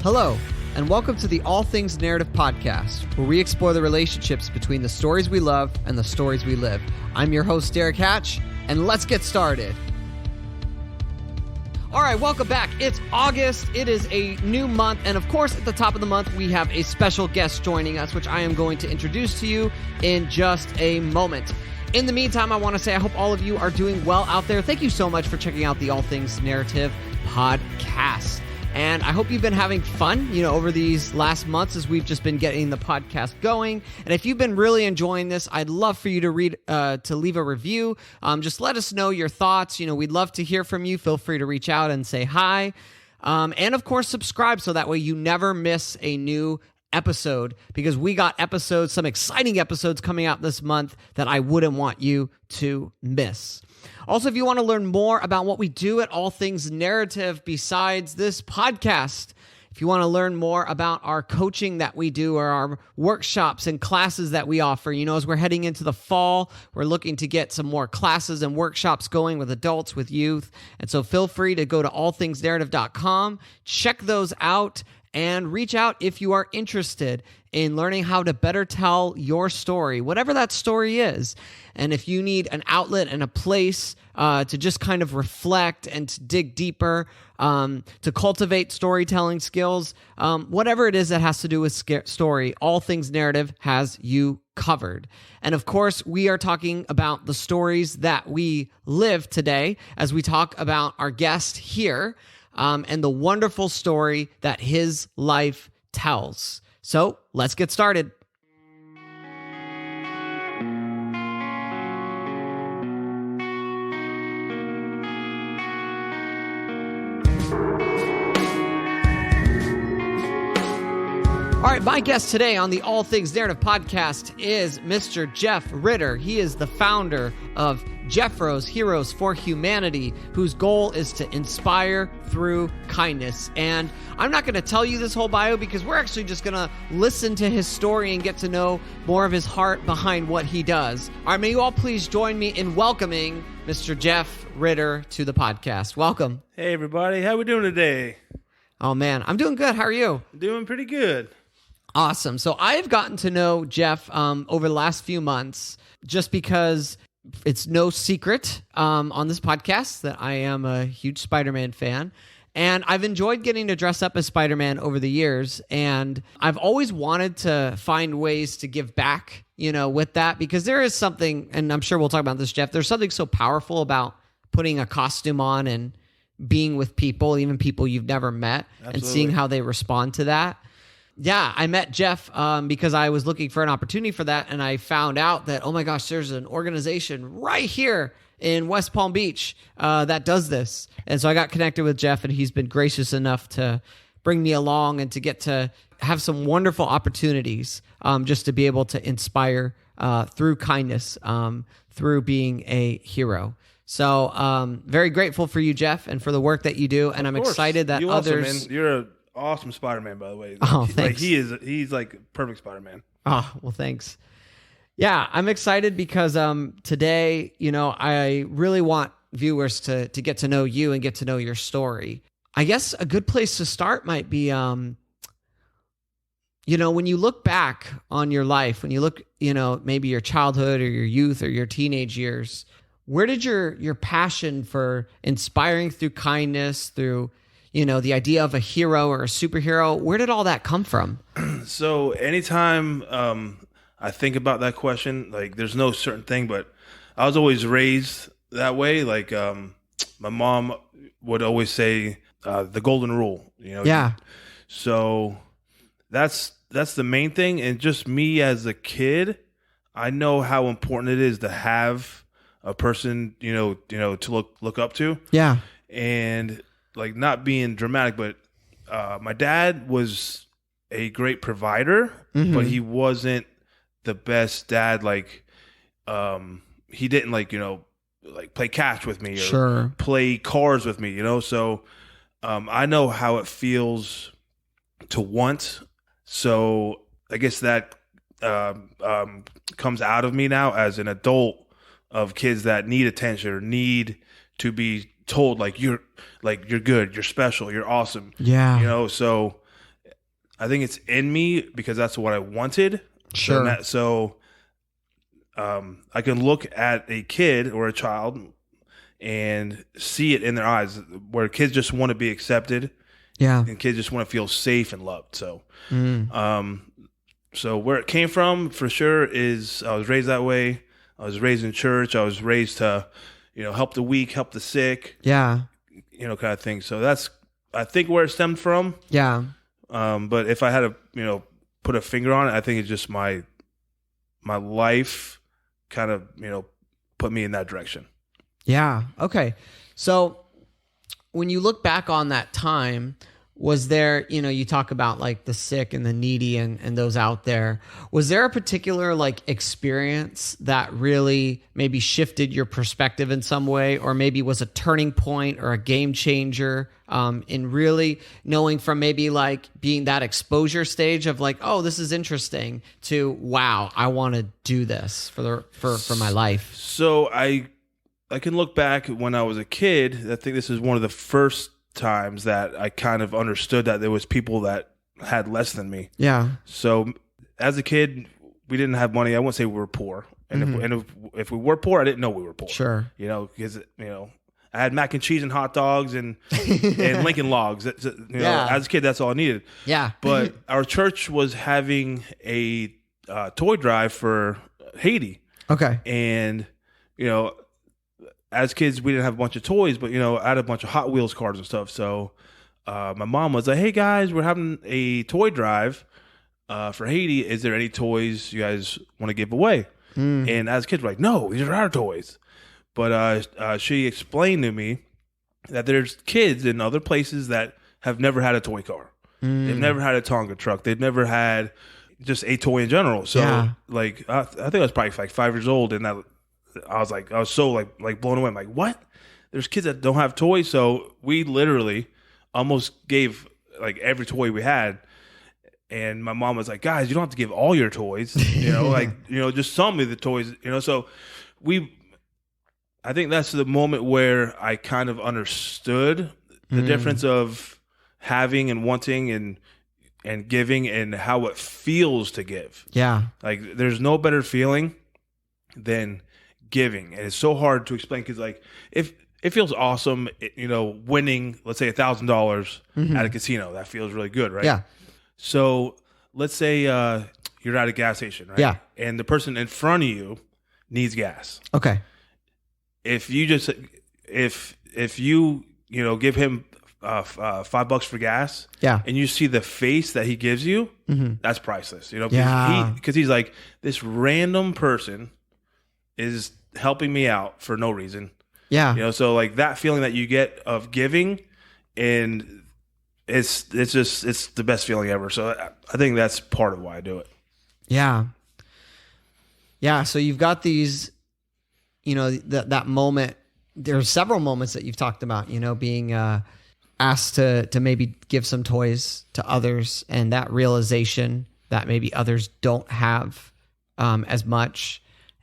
Hello, and welcome to the All Things Narrative podcast, where we explore the relationships between the stories we love and the stories we live. I'm your host, Derek Hatch, and let's get started. All right, welcome back. It's August. It is a new month, and of course, at the top of the month, we have a special guest joining us, which I am going to introduce to you in just a moment. In the meantime, I want to say I hope all of you are doing well out there. Thank you so much for checking out the All Things Narrative podcast. And I hope you've been having fun, over these last months as we've just been getting the podcast going. And if you've been really enjoying this, I'd love for you to leave a review. Just let us know your thoughts. We'd love to hear from you. Feel free to reach out and say hi. And of course, subscribe so that way you never miss a new episode, because we got some exciting episodes coming out this month that I wouldn't want you to miss. Also, if you want to learn more about what we do at All Things Narrative besides this podcast, if you want to learn more about our coaching that we do or our workshops and classes that we offer, as we're heading into the fall, we're looking to get some more classes and workshops going with adults, with youth. And so feel free to go to allthingsnarrative.com, check those out, and reach out if you are interested in learning how to better tell your story, whatever that story is. And if you need an outlet and a place to just kind of reflect and to dig deeper, to cultivate storytelling skills, whatever it is that has to do with story, All Things Narrative has you covered. And of course, we are talking about the stories that we live today as we talk about our guest here, and the wonderful story that his life tells. So let's get started. All right, my guest today on the All Things Narrative podcast is Mr. Jeff Ritter. He is the founder of Jeffro's Heroes for Humanity, whose goal is to inspire through kindness. And I'm not going to tell you this whole bio because we're actually just going to listen to his story and get to know more of his heart behind what he does. All right, may you all please join me in welcoming Mr. Jeff Ritter to the podcast. Welcome. Hey, everybody. How we doing today? Oh, man. I'm doing good. How are you? Doing pretty good. Awesome. So I've gotten to know Jeff over the last few months just because it's no secret on this podcast that I am a huge Spider-Man fan. And I've enjoyed getting to dress up as Spider-Man over the years. And I've always wanted to find ways to give back, with that, because there is something, and I'm sure we'll talk about this, Jeff, there's something so powerful about putting a costume on and being with people, even people you've never met, Absolutely. And seeing how they respond to that. Yeah, I met Jeff because I was looking for an opportunity for that, and I found out that, oh my gosh, there's an organization right here in West Palm Beach that does this. And so I got connected with Jeff, and he's been gracious enough to bring me along and to get to have some wonderful opportunities just to be able to inspire through kindness, through being a hero. So very grateful for you, Jeff, and for the work that you do, and I'm excited that others... Also, man, you're awesome Spider-Man, by the way. Oh, thanks. He's like perfect Spider-Man. Oh, well, thanks. Yeah, I'm excited because today, I really want viewers to get to know you and get to know your story. I guess a good place to start might be, when you look back on your life, when you look, maybe your childhood or your youth or your teenage years, where did your passion for inspiring through kindness, through the idea of a hero or a superhero, where did all that come from? So anytime I think about that question, like there's no certain thing, but I was always raised that way. Like my mom would always say the golden rule, Yeah. So that's the main thing. And just me as a kid, I know how important it is to have a person, to look up to. Yeah. And like not being dramatic, but my dad was a great provider, Mm-hmm. but he wasn't the best dad. Like he didn't like play catch with me or Sure. play cards with me, So I know how it feels to want. So I guess that comes out of me now as an adult of kids that need attention or need to be told you're good, you're special, you're awesome. Yeah. So I think it's in me because that's what I wanted. Sure. I can look at a kid or a child and see it in their eyes, where kids just want to be accepted. Yeah. And kids just want to feel safe and loved. So, so where it came from for sure is I was raised that way. I was raised in church. I was raised to, help the weak, help the sick. Yeah. Kind of thing. So that's, I think, where it stemmed from. Yeah. But if I had to, put a finger on it, I think it's just my life kind of, put me in that direction. Yeah. Okay. So when you look back on that time, was there, you talk about like the sick and the needy and those out there, was there a particular like experience that really maybe shifted your perspective in some way, or maybe was a turning point or a game changer in really knowing from maybe like being that exposure stage of like, oh, this is interesting, to, wow, I want to do this for my life? So I can look back when I was a kid. I think this is one of the first times that I kind of understood that there was people that had less than me. Yeah. So as a kid, we didn't have money. I wouldn't say we were poor. And if we were poor, I didn't know we were poor. Sure. Because I had mac and cheese and hot dogs and Lincoln Logs. As a kid, that's all I needed. Yeah. But our church was having a toy drive for Haiti. Okay. And as kids, we didn't have a bunch of toys, but, I had a bunch of Hot Wheels cars and stuff. So my mom was like, hey, guys, we're having a toy drive for Haiti. Is there any toys you guys want to give away? And as kids, we're like, no, these are our toys. But she explained to me that there's kids in other places that have never had a toy car. They've never had a Tonka truck. They've never had just a toy in general. So, I think I was probably like 5 years old, and I was so like blown away. I'm like, what? There's kids that don't have toys. So we literally almost gave like every toy we had. And my mom was like, guys, you don't have to give all your toys, just some of the toys, so I think that's the moment where I kind of understood the difference of having and wanting and giving, and how it feels to give. Yeah. Like there's no better feeling than giving, and it's so hard to explain, because like if it feels awesome, winning, let's say $1,000 at a casino, that feels really good, right? Yeah. So let's say you're at a gas station, right? Yeah. And the person in front of you needs gas. Okay. If you just if you give him $5 for gas, yeah, and you see the face that he gives you, that's priceless. Because he's like, this random person is helping me out for no reason. Yeah. So like that feeling that you get of giving, and it's the best feeling ever. So I think that's part of why I do it. Yeah. Yeah. So you've got these, that moment. There's several moments that you've talked about, being asked to maybe give some toys to others, and that realization that maybe others don't have as much,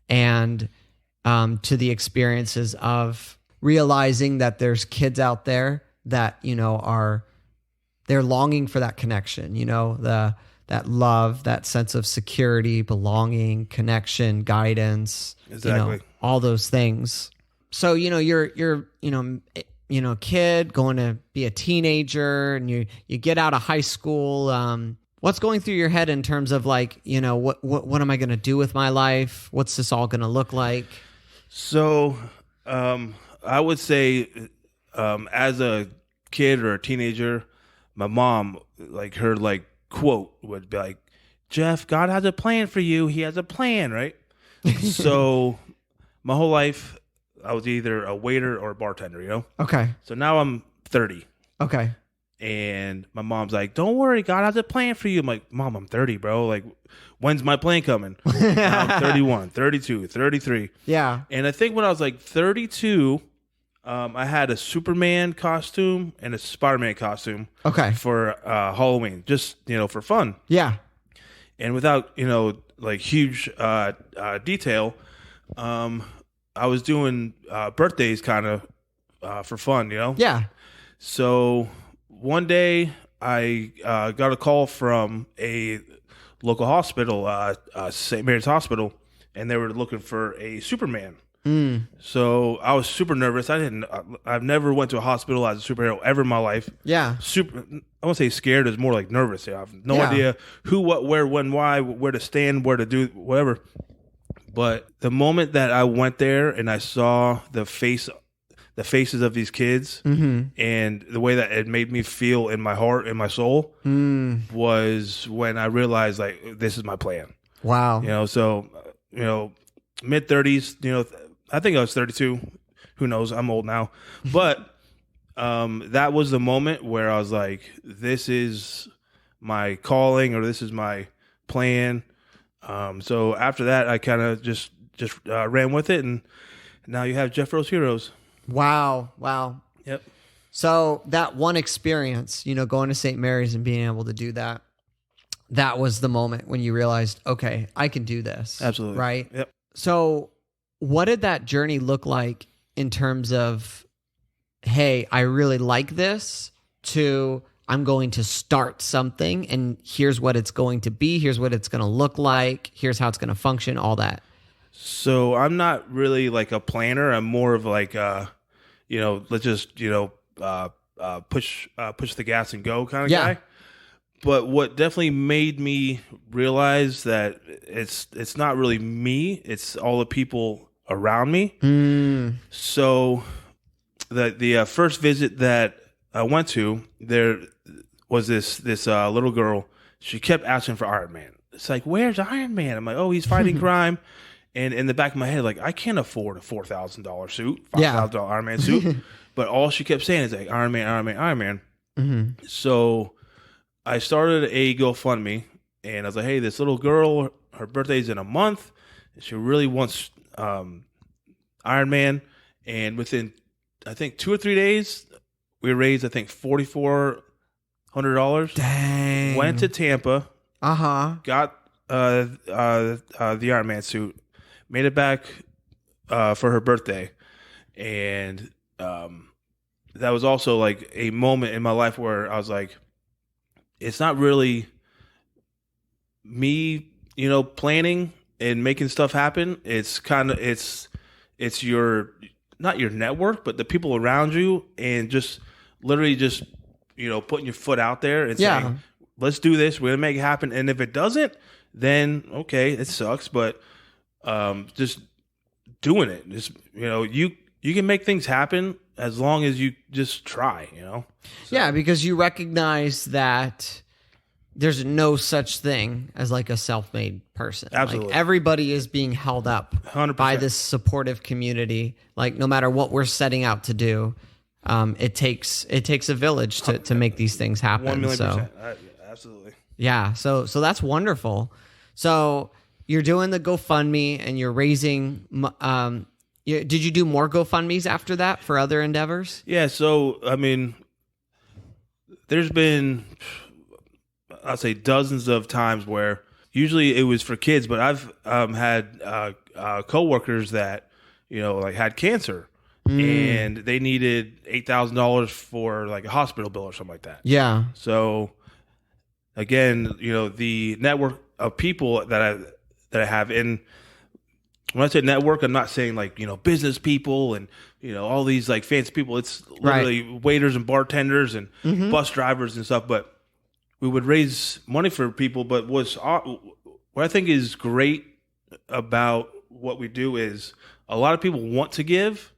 and to the experiences of realizing that there's kids out there that, they're longing for that connection, that love, that sense of security, belonging, connection, guidance, exactly, all those things. So, you're kid going to be a teenager, and you get out of high school. What's going through your head in terms of like, what am I going to do with my life? What's this all going to look like? So, I would say, as a kid or a teenager, my mom, like her quote would be like, Jeff, God has a plan for you. He has a plan, right? So my whole life, I was either a waiter or a bartender, Okay. So now I'm 30. Okay. And my mom's like, don't worry, God has a plan for you. I'm like, Mom, I'm 30, bro. Like, when's my plan coming? Now I'm 31, 32, 33. Yeah. And I think when I was like 32, I had a Superman costume and a Spider-Man costume. Okay. For Halloween, just, for fun. Yeah. And without, like huge detail, I was doing birthdays kind of for fun, Yeah. So one day I got a call from a local hospital, St. Mary's Hospital, and they were looking for a Superman. So I was super nervous. I've never went to a hospital as a superhero ever in my life. Yeah. I won't say scared, it's more like nervous. I have no idea who, what, where, when, why, where to stand, where to do, whatever. But the moment that I went there and I saw the faces of these kids and the way that it made me feel in my heart and my soul was when I realized, like, this is my plan. Wow. So, mid 30s, I think I was 32. Who knows? I'm old now. But that was the moment where I was like, this is my calling, or this is my plan. So after that, I kind of just ran with it, and now you have Jeffro's Heroes. Wow. Yep. So that one experience, going to St. Mary's and being able to do that, that was the moment when you realized, okay, I can do this. Absolutely. Right? Yep. So what did that journey look like in terms of, hey, I really like this, to I'm going to start something and here's what it's going to be, here's what it's going to look like, here's how it's going to function, all that? So I'm not really like a planner. I'm more of like, let's just, push the gas and go kind of guy. But what definitely made me realize that it's not really me, it's all the people around me. So the first visit that I went to, there was this little girl. She kept asking for Iron Man. It's like, where's Iron Man? I'm like, oh, he's fighting crime. And in the back of my head, like, I can't afford a $4,000 suit, $5,000 Iron Man suit. But all she kept saying is like, Iron Man, Iron Man, Iron Man. So I started a GoFundMe, and I was like, hey, this little girl, her birthday's in a month. She really wants Iron Man. And within, I think, 2 or 3 days, we raised, I think, $4,400. Dang. Went to Tampa. Got the Iron Man suit. Made it back for her birthday. And that was also like a moment in my life where I was like, it's not really me, planning and making stuff happen. It's kind of, it's your, not your network, but the people around you, and just literally just, putting your foot out there and saying, let's do this. We're going to make it happen. And if it doesn't, then okay, it sucks. But just doing it, just, you can make things happen as long as you just try, So. Yeah, because you recognize that there's no such thing as like a self-made person. Absolutely. Like, everybody is being held up 100%. by this supportive community. Like, no matter what we're setting out to do, it takes a village to make these things happen. 1,000,000%. So, absolutely. yeah. So that's wonderful. So you're doing the GoFundMe and you're raising. Did you do more GoFundMes after that for other endeavors? Yeah. So I mean, there's been, I'll say, dozens of times where usually it was for kids, but I've had coworkers that like had cancer. And they needed $8,000 for like a hospital bill or something like that. Yeah. So again, the network of people that I have, and when I say network, I'm not saying like, business people and, all these like fancy people. It's literally waiters and bartenders and bus drivers and stuff. But we would raise money for people. But what I think is great about what we do is a lot of people want to give.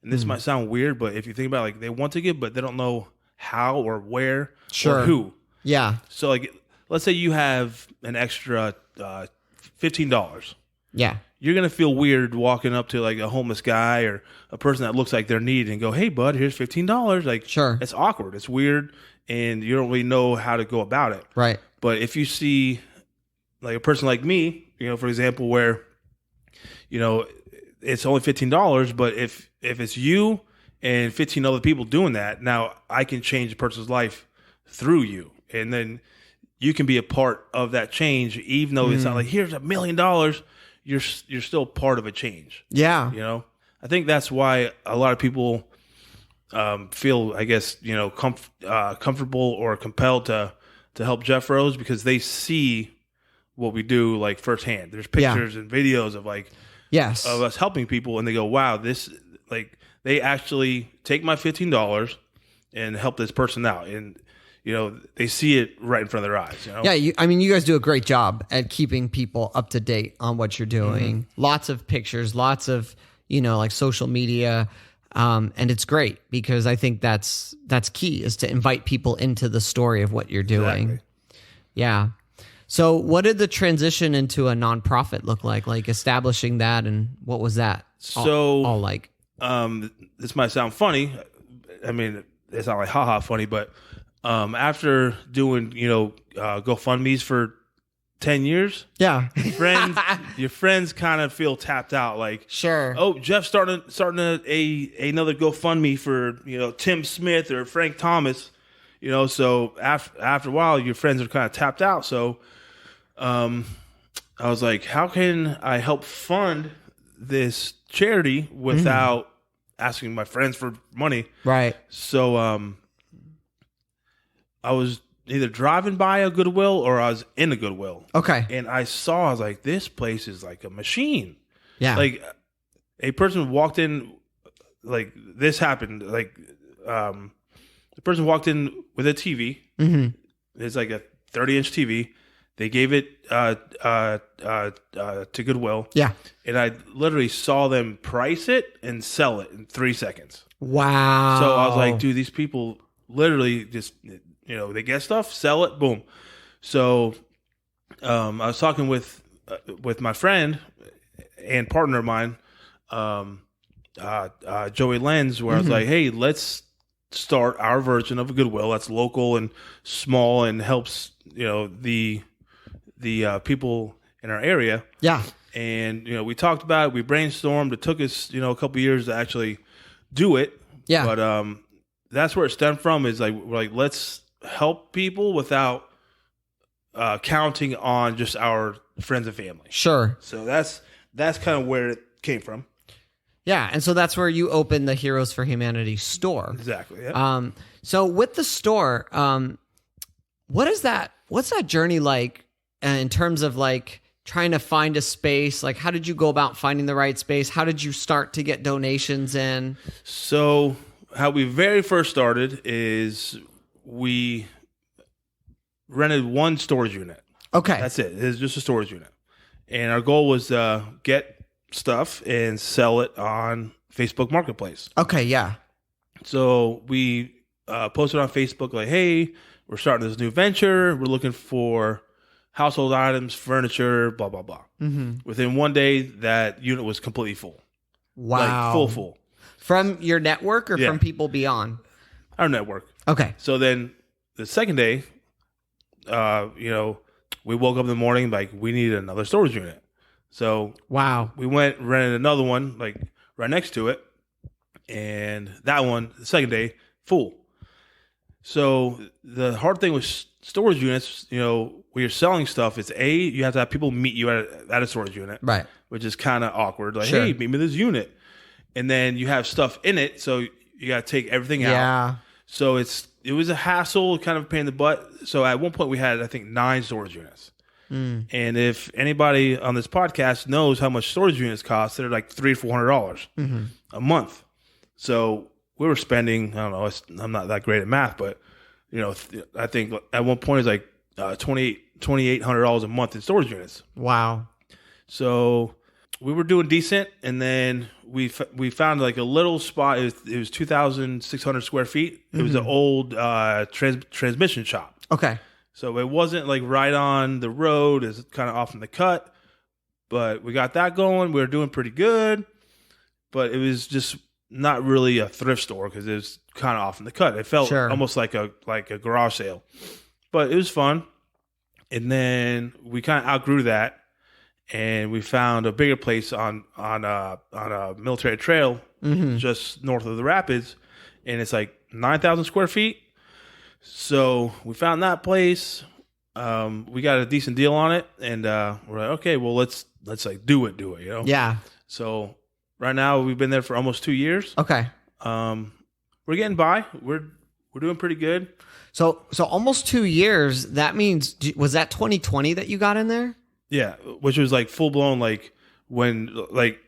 And this might sound weird, but if you think about it, like, they want to give, but they don't know how or where or who. Yeah. So like, let's say you have an extra $15. Yeah. You're going to feel weird walking up to like a homeless guy or a person that looks like they're needy and go, hey, bud, here's $15. Like, sure. It's awkward. It's weird. And you don't really know how to go about it. Right. But if you see like a person like me, for example, where, it's only $15, but if it's you and 15 other people doing that, now I can change a person's life through you. And then you can be a part of that change, even though it's not like, here's $1 million. You're still part of a change. Yeah. I think that's why a lot of people feel, I guess, comfortable or compelled to help Jeffros because they see what we do like firsthand. There's pictures and videos of like of us helping people, and they go, "Wow, this like they actually take my $15 and help this person out," and they see it right in front of their eyes. Yeah, you guys do a great job at keeping people up to date on what you're doing. Mm-hmm. Lots of pictures, lots of like social media. And it's great because I think that's key is to invite people into the story of what you're doing. Exactly. Yeah. So what did the transition into a nonprofit look like establishing that, and what was that all like? This might sound funny. I mean, it's not like haha funny, but after doing, GoFundMe's for 10 years, your friends kind of feel tapped out. Like, sure, oh, Jeff's starting another GoFundMe for Tim Smith or Frank Thomas, So after a while, your friends are kind of tapped out. So, I was like, how can I help fund this charity without asking my friends for money? Right. So, I was either driving by a Goodwill or I was in a Goodwill. Okay. And I was like, this place is like a machine. Yeah. Like a person walked in, like this happened. Like the person walked in with a TV. Mm-hmm. It's like a 30-inch TV. They gave it to Goodwill. Yeah. And I literally saw them price it and sell it in 3 seconds. Wow. So I was like, dude, these people literally just... they get stuff, sell it, boom. So I was talking with my friend and partner of mine, Joey Lenz, where I was like, hey, let's start our version of a Goodwill that's local and small and helps, the people in our area. Yeah. And, we talked about it. We brainstormed. It took us, a couple years to actually do it. Yeah. But that's where it stemmed from is like, we're like, let's help people without counting on just our friends and family. Sure. So that's kind of where it came from. Yeah, and so that's where you opened the Heroes for Humanity store. Exactly. Yeah. So with the store, what's that journey like in terms of like trying to find a space? Like, how did you go about finding the right space? How did you start to get donations in? So how we very first started is we rented one storage unit. Okay. That's it. It's just a storage unit. And our goal was to get stuff and sell it on Facebook Marketplace. Okay, yeah. So we posted on Facebook like, hey, we're starting this new venture. We're looking for household items, furniture, blah, blah, blah. Mm-hmm. Within one day, that unit was completely full. Wow. Like full. From your network or from people beyond? Our network. Okay. So then the second day, we woke up in the morning like we needed another storage unit. So wow, we went rented another one like right next to it, and that one the second day full. So the hard thing with storage units, when you're selling stuff, it's you have to have people meet you at a storage unit, right? Which is kind of awkward. Like, sure. Hey, meet me this unit, and then you have stuff in it, so you got to take everything out. Yeah. So it was a hassle, kind of a pain in the butt. So at one point we had, I think, 9 storage units. Mm. And if anybody on this podcast knows how much storage units cost, they're like $300-$400 a month. So we were spending, I don't know, I'm not that great at math, but I think at one point it's like $2,800 a month in storage units. Wow. So we were doing decent, and then we found like a little spot. It was 2,600 square feet. It was an old transmission shop. Okay. So it wasn't like right on the road. It's kind of off in the cut. But we got that going. We were doing pretty good. But it was just not really a thrift store because it was kind of off in the cut. It felt almost like a garage sale. But it was fun. And then we kind of outgrew that. And we found a bigger place on a military trail just north of the rapids, and it's like 9,000 square feet. So we found that place. We got a decent deal on it, and we're like, okay, well let's like do it, Yeah. So right now we've been there for almost 2 years. Okay. we're getting by. We're doing pretty good. So almost 2 years. That means, was that 2020 that you got in there? Yeah, which was like full blown, like when like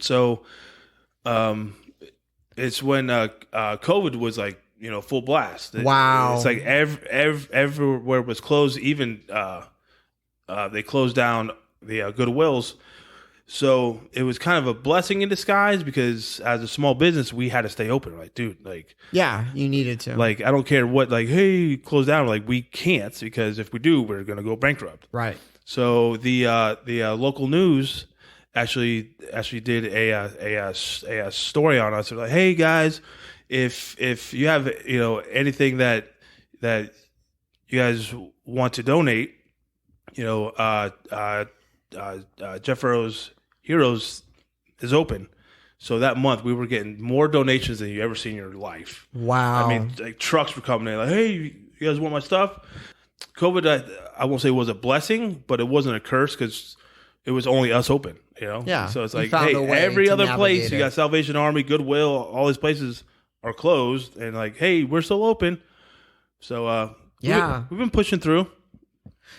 so. It's when COVID was like full blast. Wow. It's like everywhere was closed. Even they closed down the Goodwills. So it was kind of a blessing in disguise because as a small business, we had to stay open. Like, dude, like, yeah, you needed to. Like, I don't care what, like, hey, close down. Like, we can't because if we do, we're going to go bankrupt. Right. So the local news actually did a story on us. They're like, hey guys, if you have anything that you guys want to donate, Jeffro's Heroes is open. So that month we were getting more donations than you ever seen in your life. Wow. I mean, like trucks were coming in like, hey, you guys want my stuff? COVID, I won't say was a blessing, but it wasn't a curse because it was only us open, Yeah. So it's like, hey, every other place, you got Salvation Army, Goodwill, all these places are closed. And like, hey, we're still open. So yeah, we've been pushing through.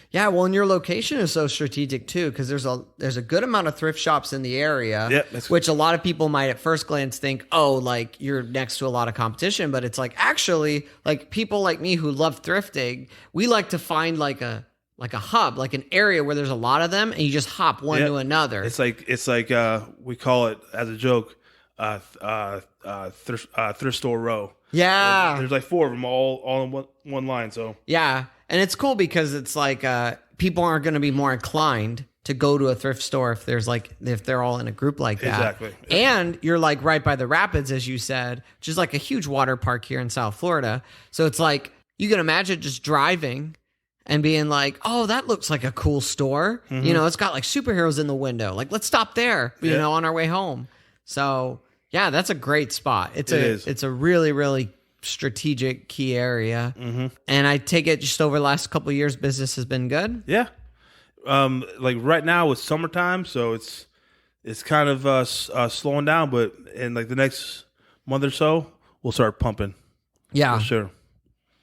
Yeah, well, and your location is so strategic too, because there's a good amount of thrift shops in the area, which a lot of people might at first glance think, oh, like you're next to a lot of competition, but it's like actually, like people like me who love thrifting, we like to find like a hub, like an area where there's a lot of them, and you just hop one to another. It's like we call it as a joke, thrift store row. Yeah, there's like 4 of them all in one line. So yeah. And it's cool because it's like people aren't going to be more inclined to go to a thrift store if they're all in a group like that. Exactly. And you're like right by the rapids, as you said, which is like a huge water park here in South Florida. So it's like you can imagine just driving and being like, oh, that looks like a cool store. Mm-hmm. It's got like superheroes in the window. Like, let's stop there, on our way home. So yeah, that's a great spot. It's a really, really strategic key area. Mm-hmm. And I take it just over the last couple of years, business has been good. Yeah. Like right now it's summertime, so it's kind of slowing down, but in like the next month or so, we'll start pumping. Yeah. For sure.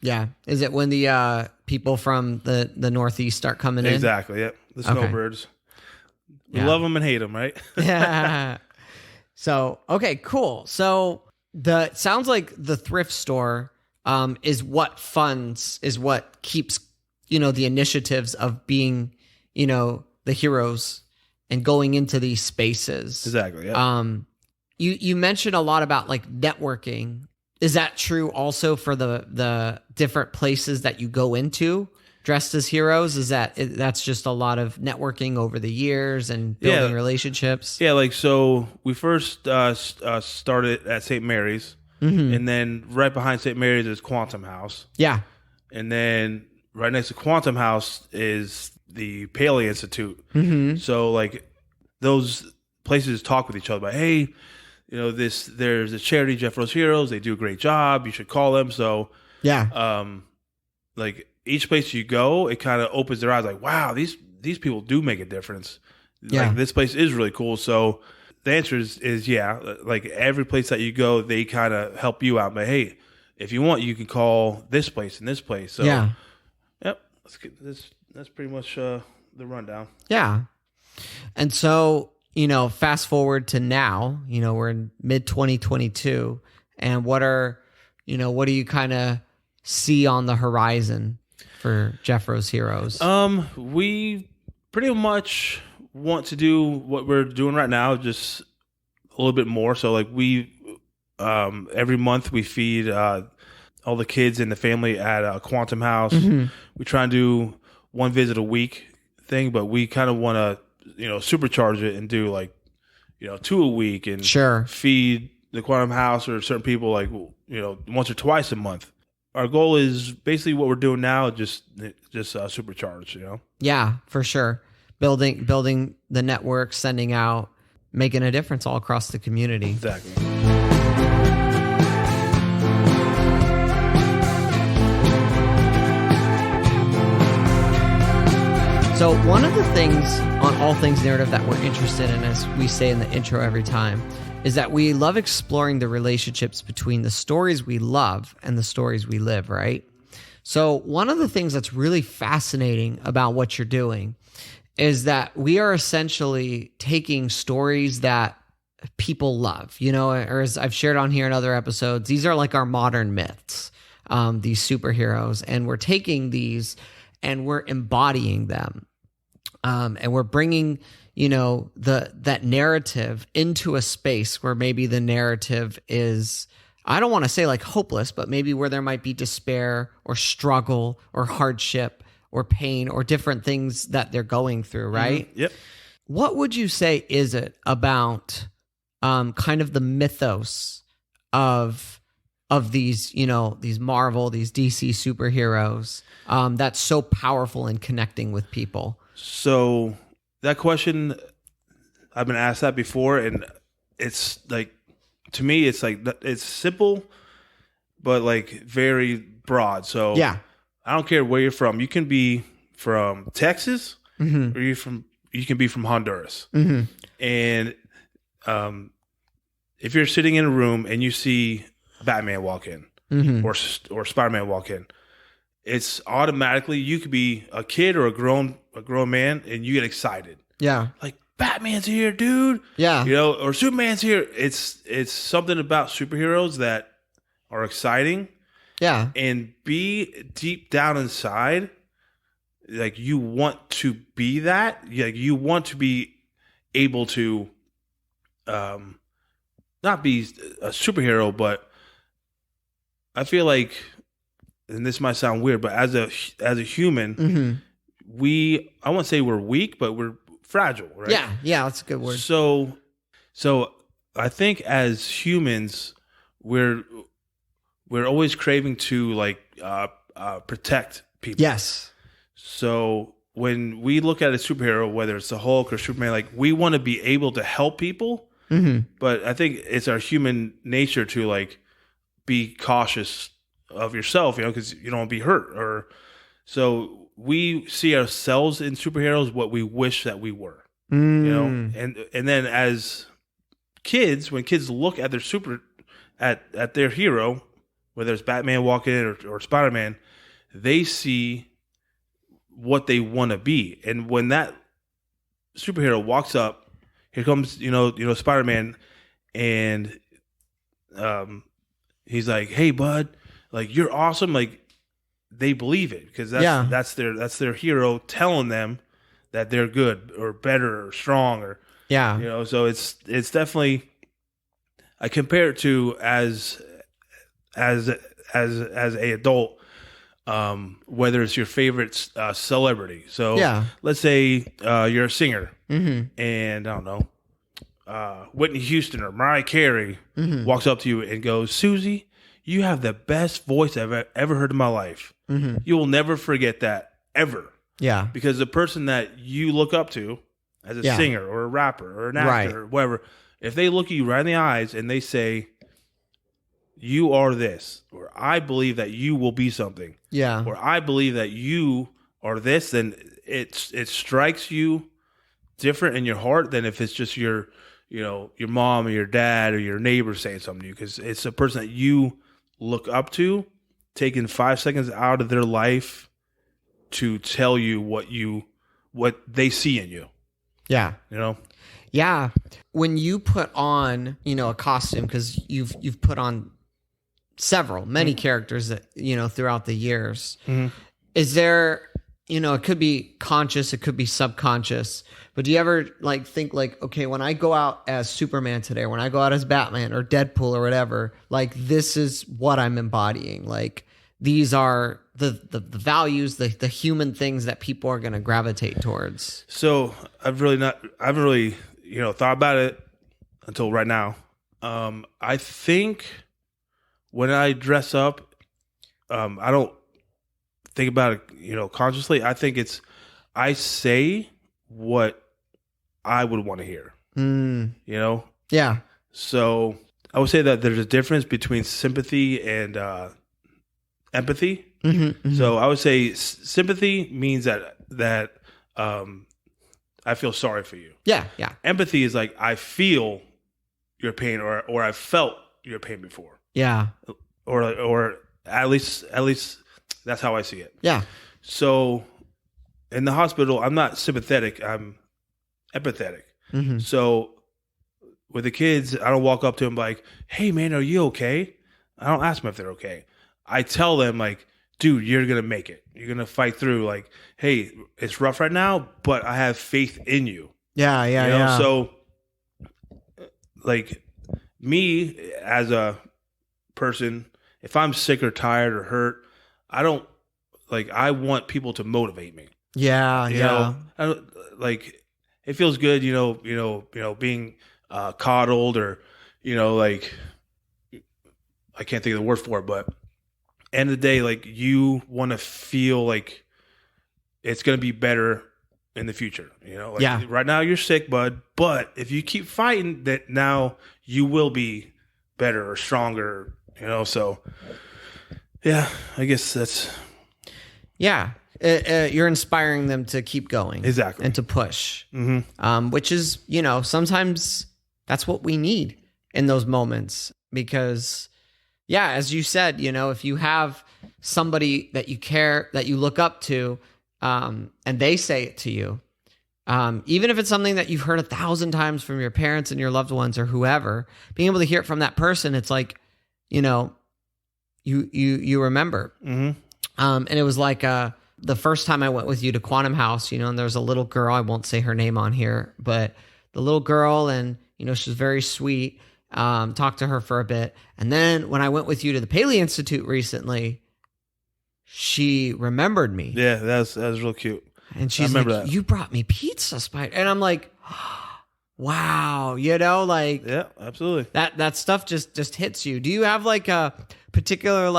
Yeah. Is it when the people from the Northeast start coming in? Exactly. Yeah. The snowbirds. We love them and hate them, right? Yeah. So, okay, cool. So it sounds like the thrift store is what keeps, the initiatives of being, the heroes and going into these spaces. Exactly. Yeah. You mentioned a lot about like networking. Is that true also for the different places that you go into dressed as heroes? Is that's just a lot of networking over the years and building relationships? Yeah, like so we first started at St. Mary's, and then right behind St. Mary's is Quantum House. Yeah. And then right next to Quantum House is the Paley Institute. Mm-hmm. So like those places talk with each other about, hey, there's a charity, Jeffro's Heroes. They do a great job. You should call them. So yeah, like each place you go, it kind of opens their eyes. Like, wow, these people do make a difference. Yeah. Like this place is really cool. So the answer is yeah. Like every place that you go, they kind of help you out. But hey, if you want, you can call this place and this place. So yeah, yep. That's pretty much the rundown. Yeah, and so fast forward to now. We're in mid 2022, and what do you kind of see on the horizon for Jeffro's Heroes? We pretty much want to do what we're doing right now, just a little bit more. So like we, every month we feed all the kids in the family at Quantum House. Mm-hmm. We try and do one visit a week thing, but we kind of want to, supercharge it and do like, 2 a week and feed the Quantum House or certain people like, once or twice a month. Our goal is basically what we're doing now, just supercharged, Yeah, for sure. Building the network, sending out, making a difference all across the community. Exactly. So one of the things on All Things Narrative that we're interested in, as we say in the intro every time, is that we love exploring the relationships between the stories we love and the stories we live, right? So one of the things that's really fascinating about what you're doing is that we are essentially taking stories that people love, or as I've shared on here in other episodes, these are like our modern myths, these superheroes, and we're taking these and we're embodying them. And we're bringing, that narrative into a space where maybe the narrative is, I don't want to say like hopeless, but maybe where there might be despair or struggle or hardship or pain or different things that they're going through, right? Mm-hmm. Yep. What would you say is it about kind of the mythos of these, these Marvel, these DC superheroes that's so powerful in connecting with people? So that question, I've been asked that before, and it's like, to me, it's like, it's simple, but like very broad. So yeah, I don't care where you're from. You can be from Texas, mm-hmm. or you can be from Honduras. Mm-hmm. And if you're sitting in a room and you see Batman walk in, mm-hmm. or Spider-Man walk in, it's automatically, you could be a kid or a grown man, and you get excited. Yeah, like, Batman's here, dude. Yeah, or Superman's here. It's something about superheroes that are exciting. Yeah, and be deep down inside, like, you want to be that. Like, you want to be able to, not be a superhero, but I feel like, and this might sound weird, but as a human, mm-hmm. I won't say we're weak, but we're fragile, right? Yeah, that's a good word. So I think as humans, we're always craving to like protect people. Yes. So when we look at a superhero, whether it's the Hulk or Superman, like, we want to be able to help people, mm-hmm. but I think it's our human nature to like be cautious of yourself, because you don't want to be hurt. So we see ourselves in superheroes what we wish that we were, and then as kids, when kids look at their at their hero, whether it's Batman walking in or Spider-Man, they see what they want to be. And when that superhero walks up, here comes, Spider-Man, and he's like, "Hey, bud, like, you're awesome." Like, they believe it because that's their hero telling them that they're good or better or strong, or so it's definitely, I compare it to as a adult, whether it's your favorite celebrity. So let's say you're a singer, mm-hmm. and I don't know, Whitney Houston or Mariah Carey mm-hmm. walks up to you and goes, "Susie, you have the best voice I've ever heard in my life." Mm-hmm. You will never forget that, ever. Yeah. Because the person that you look up to as a singer or a rapper or an actor or whatever, if they look at you right in the eyes and they say, "You are this," or "I believe that you will be something," or "I believe that you are this," then it strikes you different in your heart than if it's just your mom or your dad or your neighbor saying something to you, because it's a person that you look up to, taking 5 seconds out of their life to tell you what they see in you. Yeah. Yeah. When you put on, a costume, because you've put on many characters that, throughout the years, mm-hmm. is there, it could be conscious, it could be subconscious, but do you ever think okay, when I go out as Superman today, or when I go out as Batman or Deadpool or whatever, this is what I'm embodying. These are the values, the human things that people are going to gravitate towards. So I haven't really thought about it until right now. I think when I dress up, I don't think about it, consciously. I think I say what I would want to hear. Yeah. So I would say that there's a difference between sympathy and empathy. Mm-hmm, mm-hmm. So I would say sympathy means that I feel sorry for you. Yeah. Empathy is like, I feel your pain, or I've felt your pain before. Yeah. Or at least that's how I see it. Yeah. So in the hospital, I'm not sympathetic. I'm empathetic. Mm-hmm. So with the kids, I don't walk up to them like, "Hey man, are you okay?" I don't ask them if they're okay. I tell them like, "Dude, you're going to make it. You're going to fight through. Like, hey, it's rough right now, but I have faith in you." Yeah. Yeah. You know? Yeah. So like me as a person, if I'm sick or tired or hurt, I want people to motivate me. Yeah. You Yeah. know, I don't, like it feels good, being coddled, or like I can't think of the word for it, but end of the day, like you want to feel like it's going to be better in the future. Like Yeah. right now you're sick, bud, but if you keep fighting, that now you will be better or stronger. So yeah, I guess that's Yeah. You're inspiring them to keep going. Exactly. And to push. Mm-hmm. Which is, sometimes that's what we need in those moments. Because, yeah, as you said, if you have somebody that you care, that you look up to, and they say it to you, even if it's something that you've heard 1,000 times from your parents and your loved ones or whoever, being able to hear it from that person, it's like, you remember. Mm-hmm. And it was like the first time I went with you to Quantum House, and there was a little girl, I won't say her name on here, but the little girl, and, she was very sweet, talked to her for a bit. And then when I went with you to the Paley Institute recently, she remembered me. Yeah, that was real cute. And she's like, that. You brought me pizza, Spider. And I'm like, wow, like yeah, absolutely. That stuff just hits you. Do you have like a particular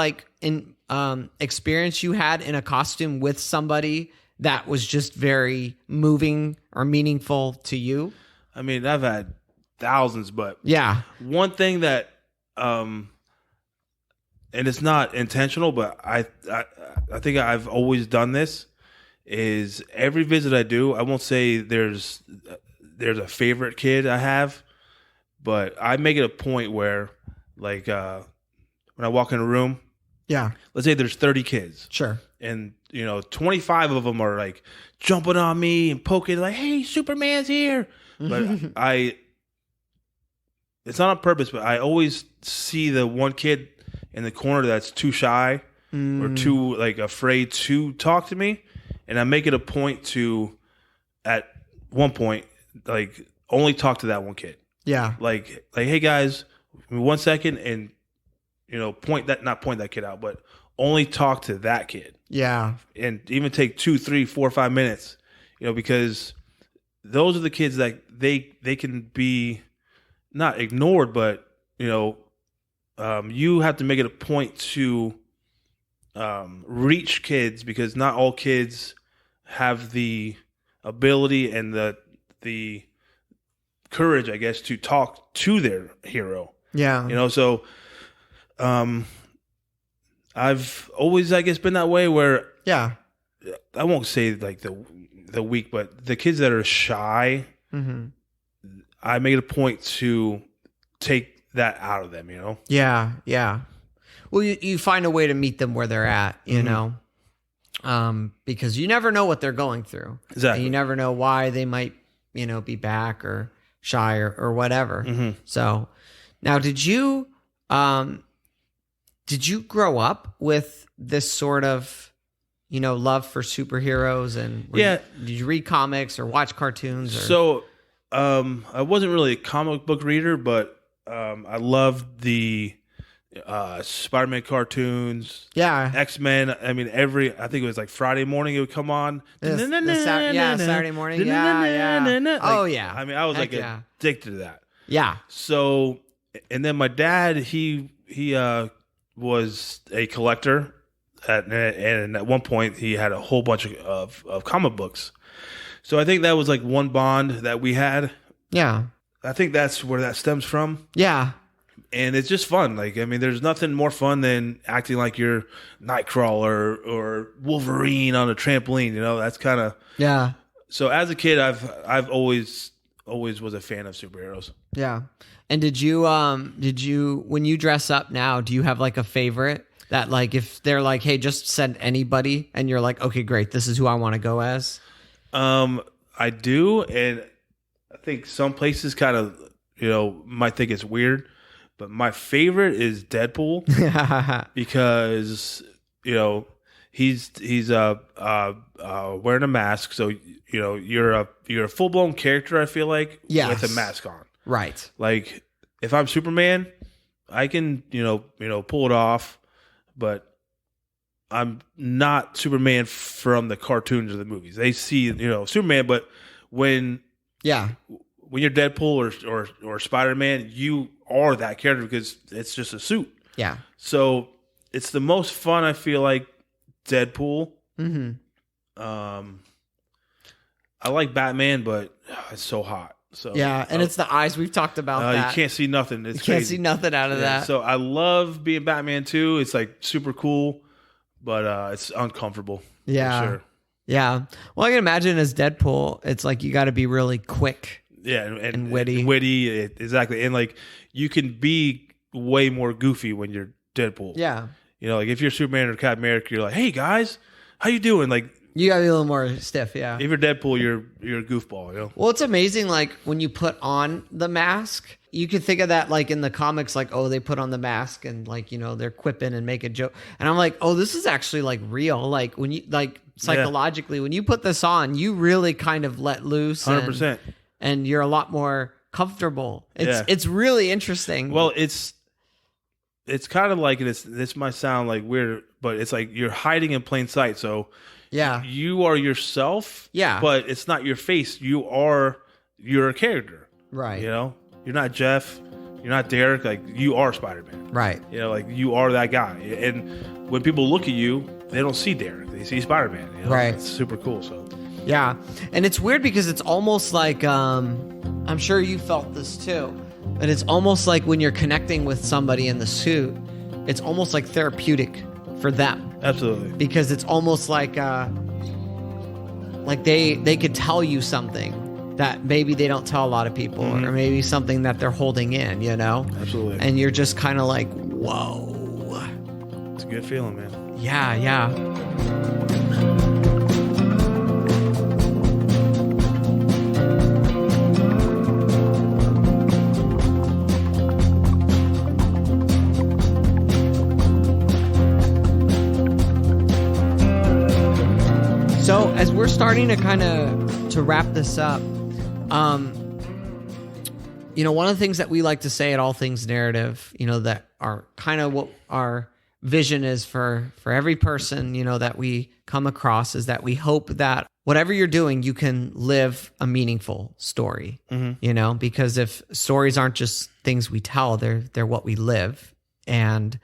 experience you had in a costume with somebody that was just very moving or meaningful to you? I mean, I've had thousands, but yeah, one thing that and it's not intentional, but I think I've always done this, is every visit I do, I won't say there's a favorite kid I have, but I make it a point where, like, when I walk in a room, yeah, let's say there's 30 kids, sure, and 25 of them are like jumping on me and poking, like, "Hey, Superman's here!" But it's not on purpose, but I always see the one kid in the corner that's too shy or too afraid to talk to me, and I make it a point to, at one point, only talk to that one kid. Yeah. Like, hey guys, 1 second, and not point that kid out, but only talk to that kid. Yeah. And even take 2, 3, 4, 5 minutes, because those are the kids that they can be not ignored, but you have to make it a point to reach kids, because not all kids have the ability and the courage, I guess, to talk to their hero. Yeah. So I've always, I guess, been that way, where I won't say like the weak, but the kids that are shy, I make it a point to take that out of them, Yeah, yeah. Well, you find a way to meet them where they're at, because you never know what they're going through. Exactly. And you never know why they might, be back or shy or whatever. Mm-hmm. So now, did you grow up with this sort of, love for superheroes, and did you read comics or watch cartoons? So, I wasn't really a comic book reader, but I loved the Spider-Man cartoons. Yeah. X-Men. I mean, I think it was like Friday morning it would come on. Saturday morning. Yeah. Oh, yeah. I mean, I was addicted to that. Yeah. So, and then my dad, he was a collector, and at one point he had a whole bunch of comic books. So I think that was like one bond that we had. Yeah. I think that's where that stems from. Yeah. And it's just fun. Like, I mean, there's nothing more fun than acting like you're Nightcrawler or Wolverine on a trampoline. That's kind of. Yeah. So as a kid, I've always always was a fan of superheroes. Yeah. And did you when you dress up now, do you have like a favorite that like if they're like, hey, just send anybody, and you're like, okay, great, this is who I want to go as? I do, and I think some places kind of, might think it's weird, but my favorite is Deadpool because, he's wearing a mask, so you're a full blown character. I feel like with a mask on, right? Like if I'm Superman, I can pull it off, but I'm not Superman from the cartoons or the movies. They see Superman, but when you're Deadpool or Spider-Man, you are that character because it's just a suit. Yeah. So it's the most fun, I feel like, Deadpool. Mm-hmm. I like Batman, but it's so hot. So yeah, and it's the eyes. We've talked about that. You can't see nothing. It's can't crazy. see nothing out of that. So I love being Batman too. It's like super cool, but it's uncomfortable. Yeah. For sure. Yeah. Well, I can imagine as Deadpool, it's like you got to be really quick. Yeah, and witty. Exactly. And like you can be way more goofy when you're Deadpool. Yeah. Like if you're Superman or Captain America, you're like, hey guys, how you doing? Like you gotta be a little more stiff, yeah. If you're Deadpool, you're a goofball, Well, it's amazing, like when you put on the mask, you could think of that like in the comics, like, oh, they put on the mask and like, they're quipping and make a joke. And I'm like, oh, this is actually like real. Like when you like psychologically, when you put this on, you really kind of let loose 100%. And you're a lot more comfortable. It's really interesting. Well, it's kind of like this might sound like weird, but it's like you're hiding in plain sight. So yeah, you are yourself. Yeah, but it's not your face. You're a character. Right. You're not Jeff. You're not Derek. Like you are Spider-Man. Right. Like you are that guy. And when people look at you, they don't see Derek. They see Spider-Man. Right. It's super cool. So. Yeah, and it's weird because it's almost like I'm sure you felt this too, but it's almost like when you're connecting with somebody in the suit, it's almost like therapeutic for them. Absolutely. Because it's almost like they could tell you something that maybe they don't tell a lot of people, mm-hmm. or maybe something that they're holding in, Absolutely. And you're just kind of like, whoa. It's a good feeling, man. Yeah, yeah. So as we're starting to kind of to wrap this up, one of the things that we like to say at All Things Narrative, that are kind of what our vision is for every person, that we come across, is that we hope that whatever you're doing, you can live a meaningful story, mm-hmm. Because if stories aren't just things we tell, they're what we live. And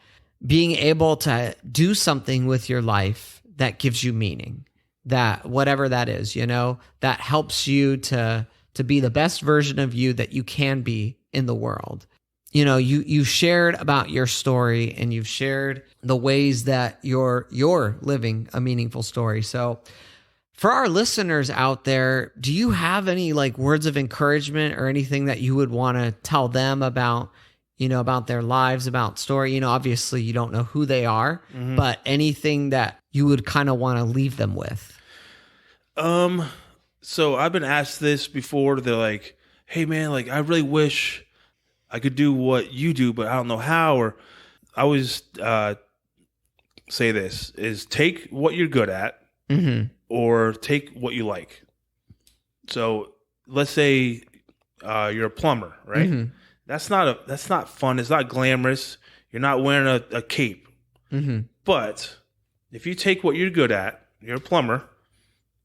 being able to do something with your life that gives you meaning, that whatever that is, that helps you to be the best version of you that you can be in the world. You shared about your story, and you've shared the ways that you're living a meaningful story. So for our listeners out there, do you have any like words of encouragement or anything that you would want to tell them about, about their lives, about story? Obviously you don't know who they are, mm-hmm. but anything that you would kind of want to leave them with? So I've been asked this before. They're like, hey man, like I really wish I could do what you do, but I don't know how. Or I always say this is take what you're good at, mm-hmm. or take what you like. So let's say you're a plumber, right? Mm-hmm. That's not fun. It's not glamorous. You're not wearing a cape. Mm-hmm. But if you take what you're good at, you're a plumber,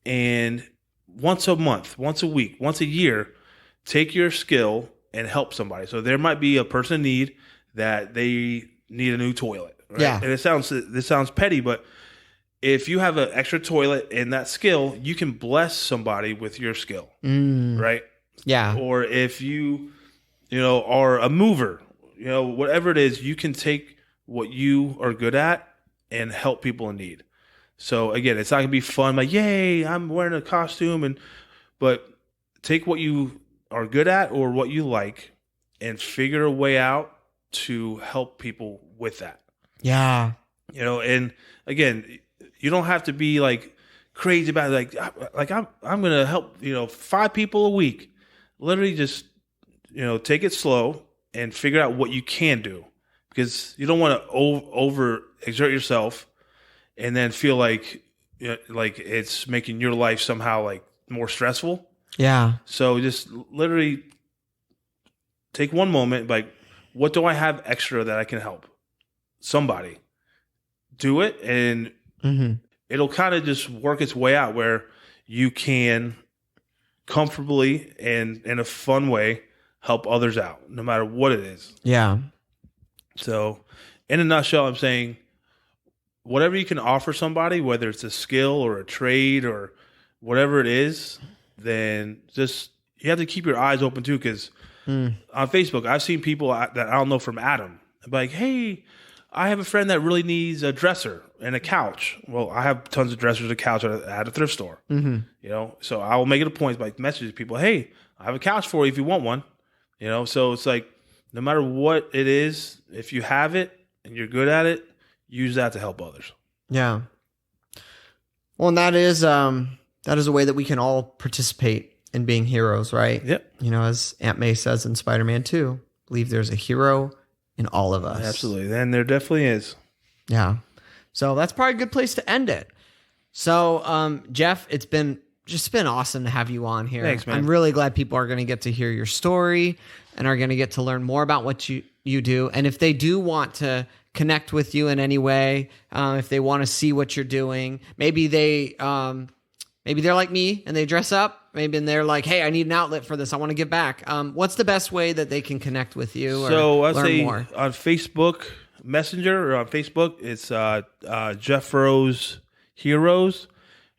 and once a month, once a week, once a year, take your skill and help somebody. So there might be a person in need that they need a new toilet. Right? Yeah. And this sounds petty, but if you have an extra toilet and that skill, you can bless somebody with your skill. Right? Yeah. Or if you are a mover, whatever it is, you can take what you are good at and help people in need. So again, it's not gonna be fun, like, yay, I'm wearing a costume, but take what you are good at or what you like, and figure a way out to help people with that. Yeah. And again, you don't have to be like crazy about it. Like I'm going to help, 5 people a week. Literally just, take it slow and figure out what you can do, because you don't want to over exert yourself and then feel like it's making your life somehow like more stressful. Yeah. So just literally take one moment, like, what do I have extra that I can help somebody? Do it, and it'll kind of just work its way out where you can comfortably and in a fun way help others out, no matter what it is. Yeah. So in a nutshell, I'm saying whatever you can offer somebody, whether it's a skill or a trade or whatever it is, then just you have to keep your eyes open too, because on Facebook, I've seen people that I don't know from Adam. I'm like, hey, I have a friend that really needs a dresser and a couch. Well, I have tons of dressers and couch at a thrift store. So I will make it a point to like message people, hey, I have a couch for you if you want one. So it's like, no matter what it is, if you have it and you're good at it, use that to help others. Yeah. Well, and that is a way that we can all participate in being heroes, right? Yep. As Aunt May says in Spider-Man 2, believe there's a hero in all of us. Absolutely. And there definitely is. Yeah. So that's probably a good place to end it. So, Jeff, it's been awesome to have you on here. Thanks, man. I'm really glad people are going to get to hear your story and are going to get to learn more about what you do. And if they do want to connect with you in any way, if they want to see what you're doing, maybe they're like me and they dress up. Maybe they're like, hey, I need an outlet for this. I want to give back. What's the best way that they can connect with you or learn more? On Facebook Messenger or on Facebook, it's Jeffro's Heroes.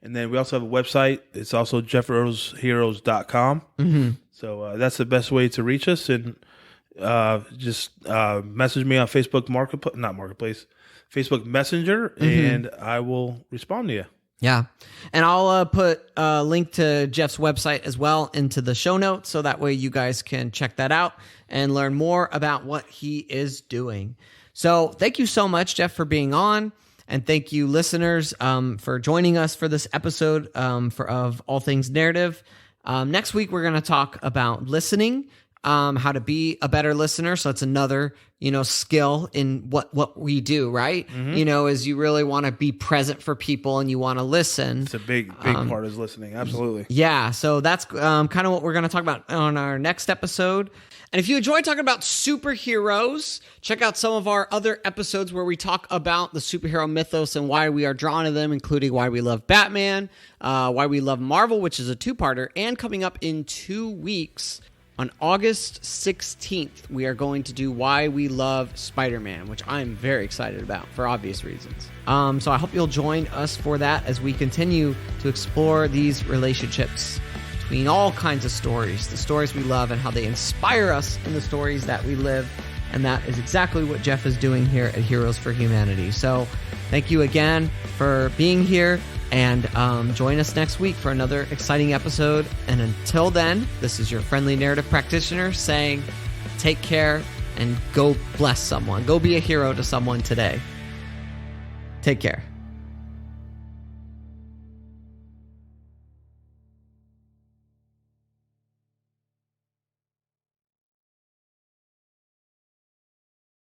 And then we also have a website. It's also jeffrosheroes.com. So that's the best way to reach us. And just message me on Facebook Facebook Messenger, and I will respond to you. Yeah. And I'll put a link to Jeff's website as well into the show notes, so that way you guys can check that out and learn more about what he is doing. So thank you so much, Jeff, for being on. And thank you, listeners, for joining us for this episode of All Things Narrative. Next week, we're going to talk about listening, how to be a better listener. So it's another, skill in what we do, right? Is you really want to be present for people and you want to listen. It's a big part is listening. Absolutely. Yeah. So that's kind of what we're going to talk about on our next episode. And if you enjoy talking about superheroes, check out some of our other episodes where we talk about the superhero mythos and why we are drawn to them, including why we love Batman, why we love Marvel, which is a 2-parter, and coming up in 2 weeks, on August 16th, we are going to do why we love Spider-Man, which I'm very excited about for obvious reasons. So I hope you'll join us for that as we continue to explore these relationships between all kinds of stories, the stories we love and how they inspire us in the stories that we live. And that is exactly what Jeff is doing here at Heroes for Humanity. So thank you again for being here, and join us next week for another exciting episode. And until then, this is your friendly narrative practitioner saying, take care and go bless someone. Go be a hero to someone today. Take care.